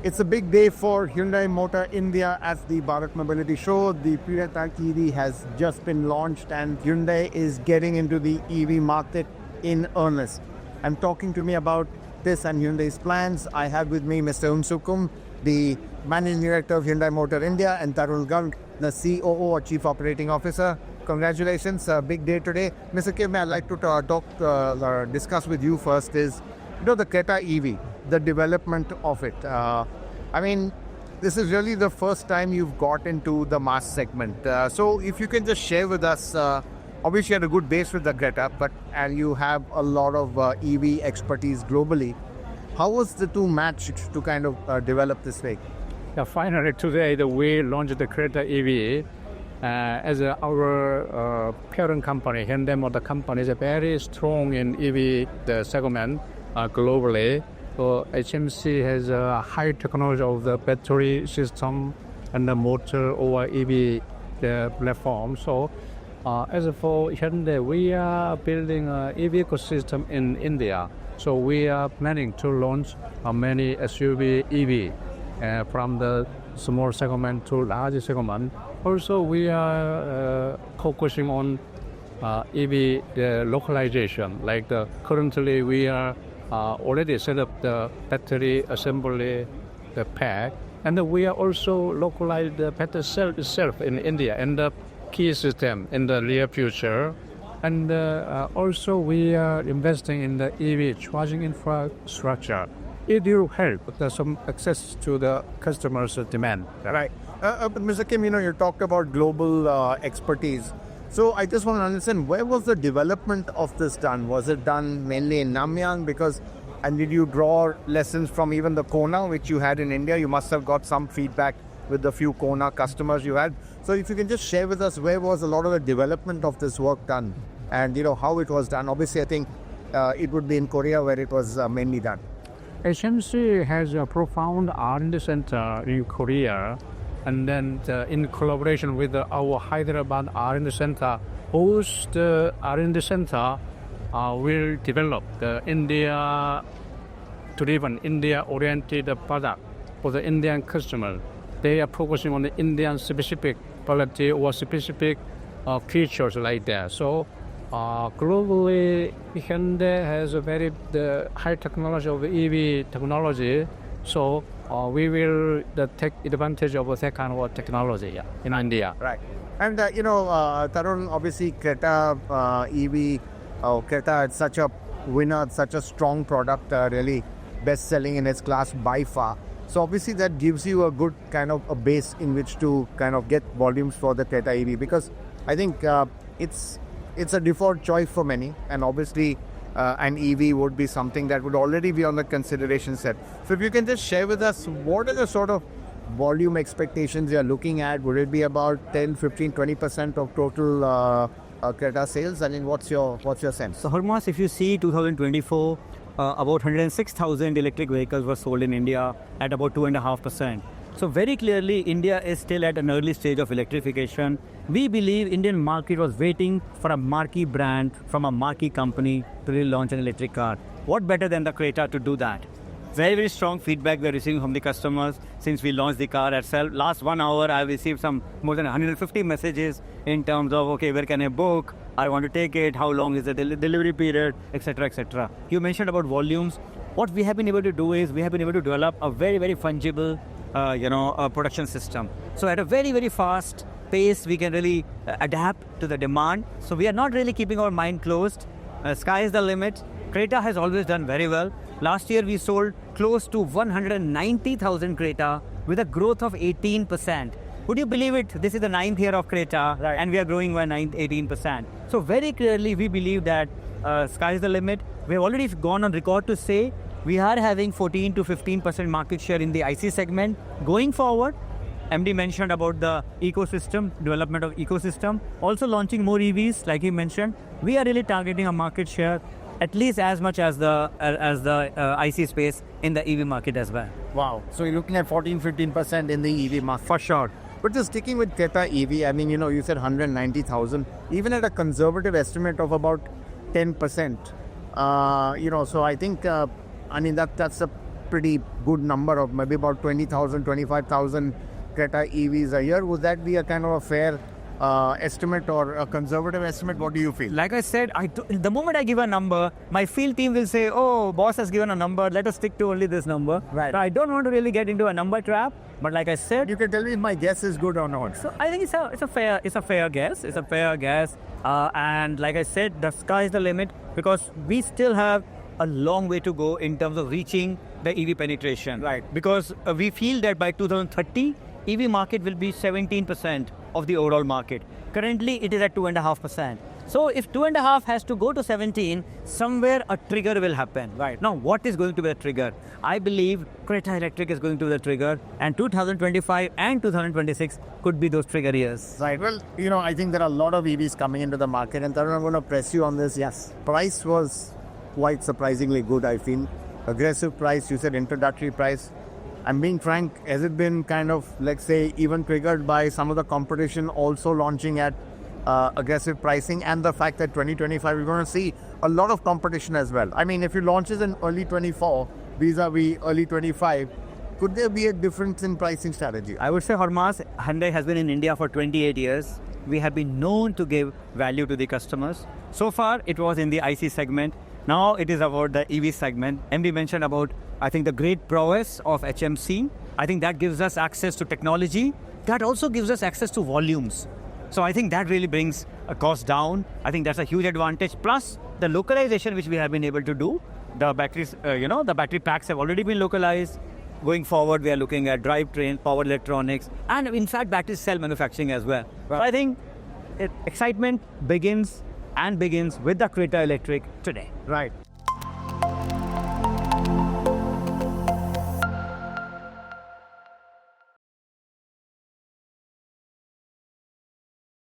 It's a big day for Hyundai Motor India at the Bharat Mobility Show. The Creta EV has just been launched and Hyundai is getting into the EV market in earnest. And talking to me about this and Hyundai's plans, I have with me Mr. Unsukum, the Managing Director of Hyundai Motor India, and Tarun Garg, the COO or Chief Operating Officer. Congratulations, a big day today. Mr. Kim, I'd like to discuss with you first is, the Creta EV, the development of it. This is really the first time you've got into the mass segment. So if you can just share with us, obviously you had a good base with the Creta, and you have a lot of EV expertise globally. How was the two matched to kind of develop this vehicle? Yeah, finally today we launched the Creta EV. As our parent company, Hyundai Motor Company, is very strong in EV segment globally. So HMC has a high technology of the battery system and the motor or EV platform. So as for Hyundai, we are building an EV ecosystem in India. So we are planning to launch many SUV EV from the small segment to large segment. Also, we are focusing on EV localization. Currently, we are already set up the battery assembly, the pack, and we are also localized the battery cell itself in India and the key system in the near future. And also, we are investing in the EV charging infrastructure. It will help some access to the customers' demand. Right. Mr. Kim, you talked about global expertise. So I just want to understand, where was the development of this done? Was it done mainly in Namyang? And did you draw lessons from even the Kona, which you had in India? You must have got some feedback with the few Kona customers you had. So if you can just share with us, where was a lot of the development of this work done? And how it was done? Obviously, I think it would be in Korea where it was mainly done. HMC has a profound R&D center in Korea, and then in collaboration with our Hyderabad R&D center, both the R&D center will develop the India-driven, India-oriented product for the Indian customer. They are focusing on the Indian specific quality or specific features like that. So globally, Hyundai has a very high technology of EV technology. So we will take advantage of that kind of technology in India. Right. And, Tarun, obviously, Creta EV, Creta is such a winner, such a strong product, really best-selling in its class by far. So obviously that gives you a good kind of a base in which to kind of get volumes for the Creta EV, because I think it's a default choice for many, and obviously an EV would be something that would already be on the consideration set. So if you can just share with us, what are the sort of volume expectations you're looking at? Would it be about 10, 15, 20% of total Creta sales? I mean, what's your sense? So Harmas, if you see 2024, about 106,000 electric vehicles were sold in India at about 2.5%. So very clearly, India is still at an early stage of electrification. We believe Indian market was waiting for a marquee brand from a marquee company to really launch an electric car. What better than the Creta to do that? Very, very strong feedback we're receiving from the customers since we launched the car itself. Last 1 hour, I've received more than 150 messages in terms of, okay, where can I book? I want to take it. How long is the delivery period, etc., etc. You mentioned about volumes. What we have been able to do is we have been able to develop a very, very fungible production system. So at a very, very fast pace, we can really adapt to the demand. So we are not really keeping our mind closed. Sky is the limit. Creta has always done very well. Last year, we sold close to 190,000 Creta with a growth of 18%. Would you believe it? This is the 9th year of Creta, right, and we are growing by 18%. So very clearly, we believe that sky is the limit. We have already gone on record to say we are having 14 to 15% market share in the IC segment. Going forward, MD mentioned about the ecosystem, development of ecosystem, also launching more EVs, like he mentioned. We are really targeting a market share at least as much as the IC space in the EV market as well. Wow. So you're looking at 14-15% in the EV market. For sure. But just sticking with Creta EV, I mean, you said 190,000. Even at a conservative estimate of about 10%, so I think, that's a pretty good number of maybe about 20,000, 25,000 Creta EVs a year. Would that be a kind of a fair estimate or a conservative estimate? What do you feel? Like I said, the moment I give a number, my field team will say, oh, boss has given a number, let us stick to only this number. Right. So I don't want to really get into a number trap, but like I said, You can tell me if my guess is good or not. so I think it's a fair guess. It's a fair guess. And like I said, the sky is the limit because we still have a long way to go in terms of reaching the EV penetration. Right. Because we feel that by 2030, EV market will be 17% of the overall market. Currently, it is at 2.5%. So if 2.5 has to go to 17, somewhere a trigger will happen. Right. Now, what is going to be the trigger? I believe Creta Electric is going to be the trigger, and 2025 and 2026 could be those trigger years. Right. Well, I think there are a lot of EVs coming into the market, and Tarun, I'm going to press you on this. Yes. Price was quite surprisingly good, I feel. Aggressive price, you said introductory price. I'm being frank, has it been kind of, let's say, even triggered by some of the competition also launching at aggressive pricing and the fact that 2025 we're going to see a lot of competition as well? I mean, if you launches in early 24 vis-a-vis early 25, could there be a difference in pricing strategy? I would say, Hormaz, Hyundai has been in India for 28 years. We have been known to give value to the customers. So far, it was in the IC segment. Now it is about the EV segment. MD mentioned about, I think, the great prowess of HMC. I think that gives us access to technology. That also gives us access to volumes. So I think that really brings a cost down. I think that's a huge advantage. Plus the localization which we have been able to do. The batteries, the battery packs have already been localized. Going forward, we are looking at drivetrain, power electronics, and in fact, battery cell manufacturing as well. Right. So I think excitement begins with the Creta Electric today. Right.